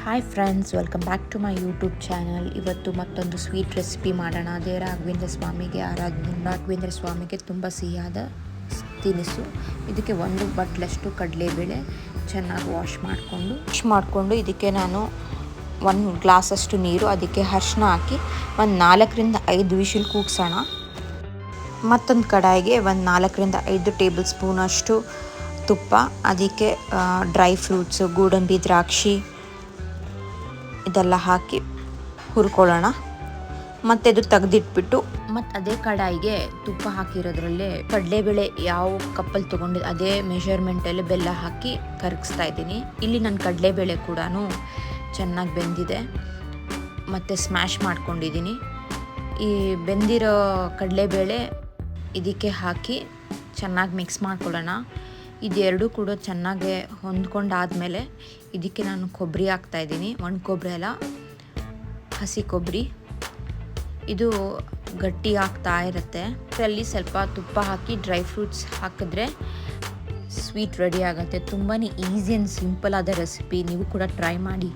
Hi friends, welcome back to my YouTube channel. ಇವತ್ತು ಮತ್ತೊಂದು sweet recipe ಮಾಡೋಣ. ಅದೇ ರಾಘವೇಂದ್ರ ಸ್ವಾಮಿಗೆ ರಾಘವೇಂದ್ರ ಸ್ವಾಮಿಗೆ ತುಂಬ ಸಿಹಿಯಾದ ತಿನಿಸು. ಇದಕ್ಕೆ 1 ಬಟ್ಲಷ್ಟು ಕಡಲೆಬೇಳೆ ಚೆನ್ನಾಗಿ ವಾಶ್ ಮಾಡಿಕೊಂಡು ಇದಕ್ಕೆ ನಾನು 1 ಗ್ಲಾಸಷ್ಟು ನೀರು, ಅದಕ್ಕೆ ಅರಿಶಿನ ಹಾಕಿ ಒಂದು 4ರಿಂದ 5 ವಿಶಿಲ್ ಕೂಗ್ಸೋಣ. ಮತ್ತೊಂದು ಕಡಾಯಿಗೆ ಒಂದು 4ರಿಂದ 5 ಟೇಬಲ್ ಸ್ಪೂನಷ್ಟು ತುಪ್ಪ, ಅದಕ್ಕೆ ಡ್ರೈ ಫ್ರೂಟ್ಸು, ಗೋಡಂಬಿ, ದ್ರಾಕ್ಷಿ ಇದೆಲ್ಲ ಹಾಕಿ ಹುರ್ಕೊಳ್ಳೋಣ. ಮತ್ತು ಇದು ತೆಗೆದಿಟ್ಬಿಟ್ಟು ಮತ್ತು ಅದೇ ಕಡಾಯಿಗೆ ತುಪ್ಪ ಹಾಕಿರೋದ್ರಲ್ಲೇ ಕಡಲೆಬೇಳೆ ಯಾವ ಕಪ್ಪಲ್ಲಿ ತೊಗೊಂಡಿದ್ದು ಅದೇ ಮೆಷರ್ಮೆಂಟಲ್ಲಿ ಬೆಲ್ಲ ಹಾಕಿ ಕರಗಿಸ್ತಾ ಇದ್ದೀನಿ. ಇಲ್ಲಿ ನನ್ನ ಕಡಲೆಬೇಳೆ ಕೂಡ ಚೆನ್ನಾಗಿ ಬೆಂದಿದೆ ಮತ್ತು ಸ್ಮ್ಯಾಶ್ ಮಾಡ್ಕೊಂಡಿದ್ದೀನಿ. ಈ ಬೆಂದಿರೋ ಕಡಲೆಬೇಳೆ ಇದಕ್ಕೆ ಹಾಕಿ ಚೆನ್ನಾಗಿ ಮಿಕ್ಸ್ ಮಾಡ್ಕೊಳ್ಳೋಣ. ಇದೆರಡೂ ಕೂಡ ಚೆನ್ನಾಗಿ ಹೊಂದ್ಕೊಂಡಾದಮೇಲೆ ಇದಕ್ಕೆ ನಾನು ಕೊಬ್ಬರಿ ಹಾಕ್ತಾಯಿದ್ದೀನಿ. ಕೊಬ್ಬರಿ ಅಲ್ಲ, ಹಸಿ ಕೊಬ್ಬರಿ. ಇದು ಗಟ್ಟಿ ಆಗ್ತಾ ಇರುತ್ತೆ. ಇದರಲ್ಲಿ ಸ್ವಲ್ಪ ತುಪ್ಪ ಹಾಕಿ ಡ್ರೈ ಫ್ರೂಟ್ಸ್ ಹಾಕಿದ್ರೆ ಸ್ವೀಟ್ ರೆಡಿ ಆಗುತ್ತೆ. ತುಂಬಾ ಈಸಿ ಆ್ಯಂಡ್ ಸಿಂಪಲ್ ಆದ ರೆಸಿಪಿ. ನೀವು ಕೂಡ ಟ್ರೈ ಮಾಡಿ.